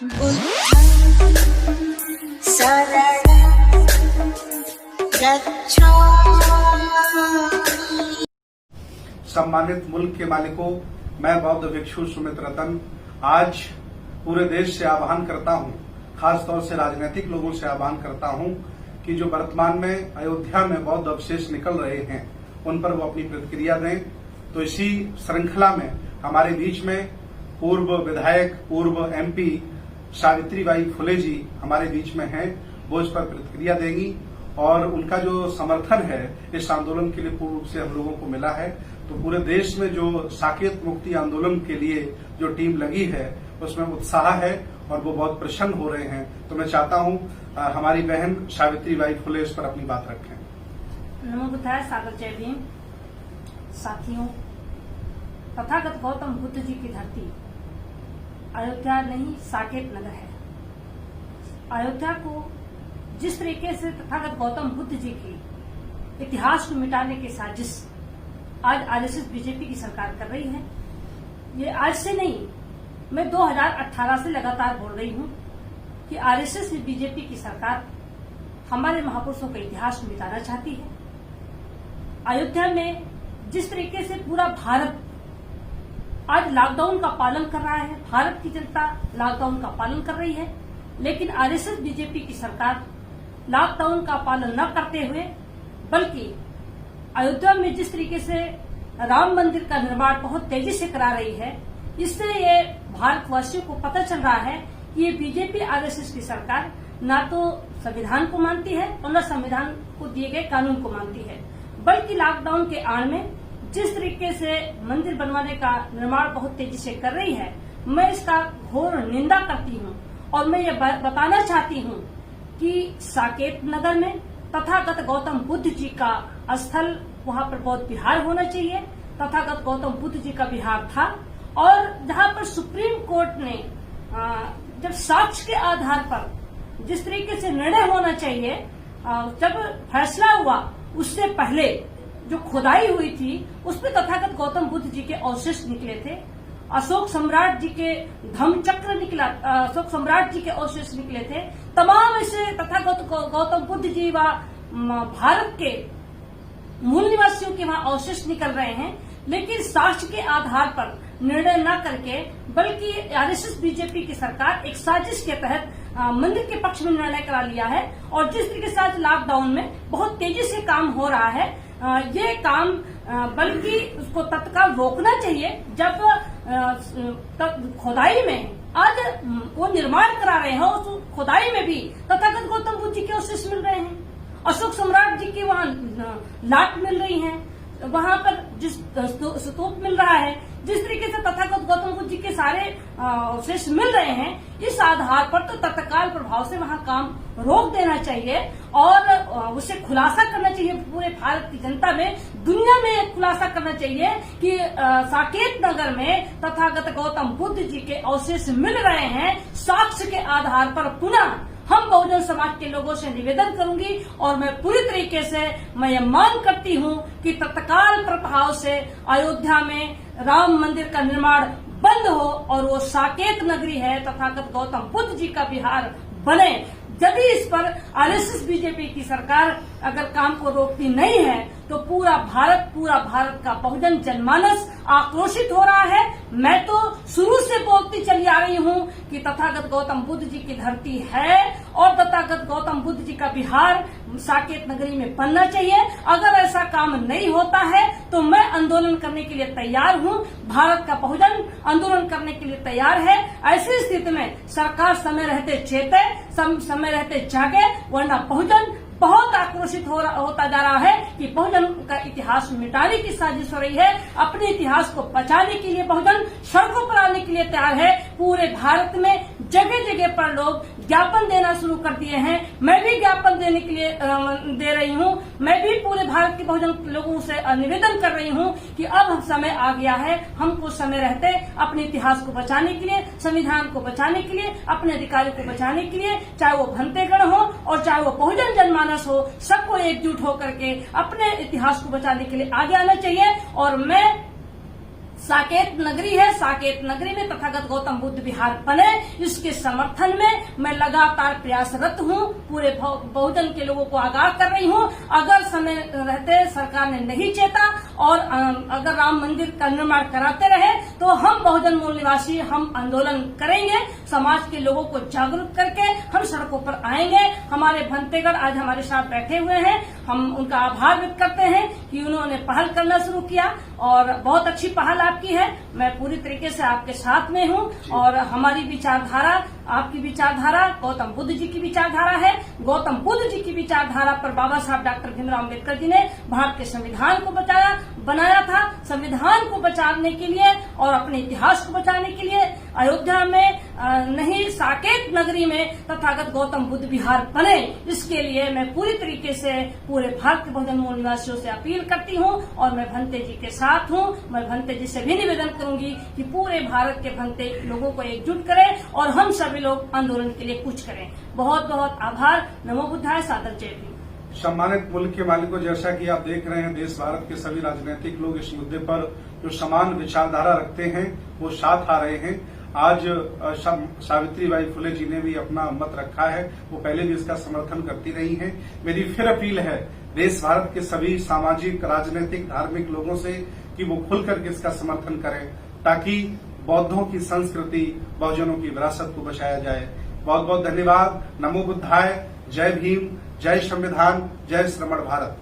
सम्मानित मुल्क के मालिकों, मैं बौद्ध भिक्षु सुमित रतन आज पूरे देश से आह्वान करता हूं, खासतौर से राजनीतिक लोगों से आह्वान करता हूं कि जो वर्तमान में अयोध्या में बौद्ध अवशेष निकल रहे हैं उन पर वो अपनी प्रतिक्रिया दें। तो इसी श्रृंखला में हमारे बीच में पूर्व विधायक, पूर्व एमपी सावित्रीबाई फुले जी हमारे बीच में हैं। वो इस पर प्रतिक्रिया देंगी और उनका जो समर्थन है इस आंदोलन के लिए पूर्व से हम लोगों को मिला है। तो पूरे देश में जो साकेत मुक्ति आंदोलन के लिए जो टीम लगी है उसमें उत्साह है और वो बहुत प्रसन्न हो रहे हैं। तो मैं चाहता हूं हमारी बहन सावित्रीबाई फुले इस पर अपनी बात रखें। नमो बुद्धाय, सागर जय भीम। साथियों, तथागत गौतम बुद्ध जी की धरती अयोध्या नहीं साकेत नगर है। अयोध्या को जिस तरीके से तथागत गौतम बुद्ध जी की इतिहास को मिटाने की साजिश आज आरएसएस बीजेपी की सरकार कर रही है, ये आज से नहीं, मैं 2018 से लगातार बोल रही हूं कि आरएसएस बीजेपी की सरकार हमारे महापुरुषों के इतिहास को मिटाना चाहती है। अयोध्या में जिस तरीके से पूरा भारत आज लॉकडाउन का पालन कर रहा है, भारत की जनता लॉकडाउन का पालन कर रही है, लेकिन आरएसएस बीजेपी की सरकार लॉकडाउन का पालन न करते हुए बल्कि अयोध्या में जिस तरीके से राम मंदिर का निर्माण बहुत तेजी से करा रही है, इससे ये भारतवासियों को पता चल रहा है कि ये बीजेपी आरएसएस की सरकार ना तो संविधान को मानती है और न संविधान को दिए गए कानून को मानती है, बल्कि लॉकडाउन के आड़ में जिस तरीके से मंदिर बनवाने का निर्माण बहुत तेजी से कर रही है, मैं इसका घोर निंदा करती हूँ। और मैं ये बताना चाहती हूँ कि साकेत नगर में तथागत गौतम बुद्ध जी का स्थल, वहाँ पर बौद्ध विहार होना चाहिए। तथागत गौतम बुद्ध जी का विहार था और जहाँ पर सुप्रीम कोर्ट ने जब साक्ष्य के आधार पर जिस तरीके से निर्णय होना चाहिए, जब फैसला हुआ उससे पहले जो खुदाई हुई थी उसमें तथागत गौतम बुद्ध जी के अवशेष निकले थे। अशोक सम्राट जी के धम्म चक्र निकला, अशोक सम्राट जी के अवशेष निकले थे। तमाम ऐसे तथागत गौतम बुद्ध जी व भारत के मूल निवासियों के वहां अवशेष निकल रहे हैं, लेकिन साक्ष्य के आधार पर निर्णय न करके बल्कि आरएसएस बीजेपी की सरकार एक साजिश के तहत मंदिर के पक्ष में निर्णय करा लिया है। और जिस तरीके से आज लॉकडाउन में बहुत तेजी से काम हो रहा है, ये काम बल्कि उसको तत्काल रोकना चाहिए। जब खुदाई में आज वो निर्माण करा रहे हैं, उस खुदाई में भी तथागत गौतम बुद्ध जी के अवशेष मिल रहे हैं, अशोक सम्राट जी की वहाँ लाट मिल रही है, वहाँ पर जिस स्तूप मिल रहा है, जिस तरीके से तथागत गौतम बुद्ध जी के सारे अवशेष मिल रहे हैं, इस आधार पर तो तत्काल प्रभाव से वहाँ काम रोक देना चाहिए और उसे खुलासा करना चाहिए। पूरे भारत की जनता में, दुनिया में खुलासा करना चाहिए कि साकेत नगर में तथागत गौतम बुद्ध जी के अवशेष मिल रहे हैं। साक्ष्य के आधार पर पुनः हम बहुजन समाज के लोगों से निवेदन करूंगी और मैं पूरी तरीके से मैं ये मांग करती हूं कि तत्काल प्रभाव से अयोध्या में राम मंदिर का निर्माण बंद हो और वो साकेत नगरी है, तथागत गौतम बुद्ध जी का विहार बने। यदि इस पर आरएसएस बीजेपी की सरकार अगर काम को रोकती नहीं है तो पूरा भारत का बहुजन जनमानस आक्रोशित हो रहा है। मैं तो शुरू से बोलती चली आ रही हूँ कि तथागत गौतम बुद्ध जी की धरती है और तथागत गौतम बुद्ध जी का विहार साकेत नगरी में बनना चाहिए। अगर ऐसा काम नहीं होता है तो मैं आंदोलन करने के लिए तैयार हूँ। भारत का बहुजन आंदोलन करने के लिए तैयार है। ऐसी स्थिति में सरकार समय रहते चेते, समय रहते जागे, वरना बहुजन बहुत आक्रोशित होता जा रहा है कि बहुजन का इतिहास मिटाने की साजिश हो रही है। अपने इतिहास को बचाने के लिए बहुजन सड़कों पर आने के लिए तैयार है। पूरे भारत में जगह जगह पर लोग ज्ञापन देना शुरू कर दिए हैं। मैं भी ज्ञापन देने के लिए दे रही हूँ। मैं भी पूरे भारत के बहुजन लोगों से निवेदन कर रही हूँ कि अब समय आ गया है, हमको समय रहते अपने इतिहास को बचाने के लिए, संविधान को बचाने के लिए, अपने अधिकारों को बचाने के लिए, चाहे वो भंतेगण हो और चाहे वो बहुजन जनमानस हो, सबको एकजुट होकर के अपने इतिहास को बचाने के लिए आगे आना चाहिए। और मैं साकेत नगरी है, साकेत नगरी में तथागत गौतम बुद्ध विहार बने, इसके समर्थन में मैं लगातार प्रयासरत हूँ। पूरे बहुजन के लोगों को आगाह कर रही हूँ। अगर समय रहते सरकार ने नहीं चेता और अगर राम मंदिर का निर्माण कराते रहे तो हम बहुजन मूल निवासी हम आंदोलन करेंगे। समाज के लोगों को जागरूक करके हम सड़कों पर आएंगे। हमारे भंतेगढ़ आज हमारे साथ बैठे हुए हैं, हम उनका आभार व्यक्त करते हैं कि उन्होंने पहल करना शुरू किया और बहुत अच्छी पहल आपकी है। मैं पूरी तरीके से आपके साथ में हूँ और हमारी विचारधारा, आपकी विचारधारा गौतम बुद्ध जी की विचारधारा है। गौतम बुद्ध जी की विचारधारा पर बाबा साहब डॉक्टर भीमराव अम्बेडकर जी ने भारत के संविधान को बनाया था। संविधान को बचाने के लिए और अपने इतिहास को बचाने के लिए अयोध्या में नहीं साकेत नगरी में तथागत गौतम बुद्ध विहार बने, इसके लिए मैं पूरी तरीके से पूरे भारत के बहुजन मूल निवासियों से अपील करती हूँ और मैं भंते जी के साथ हूँ। मैं भंते जी से भी निवेदन करूंगी कि पूरे भारत के भंते लोगों को एकजुट करें और हम सभी लोग आंदोलन के लिए कुछ करें। बहुत बहुत आभार। नमो बुद्धाय। सादर जय भीम। सम्मानित मुल्क के मालिकों, जैसा कि आप देख रहे हैं, देश भारत के सभी राजनीतिक लोग इस मुद्दे पर जो समान विचारधारा रखते हैं वो साथ आ रहे हैं। आज सावित्रीबाई फुले जी ने भी अपना मत रखा है, वो पहले भी इसका समर्थन करती रही हैं। मेरी फिर अपील है देश भारत के सभी सामाजिक, राजनीतिक, धार्मिक लोगों से कि वो खुल करके इसका समर्थन करें ताकि बौद्धों की संस्कृति, बहुजनों की विरासत को बचाया जाए। बहुत बहुत धन्यवाद। नमो बुद्धाय। जय भीम। जय संविधान। जय श्रमण भारत।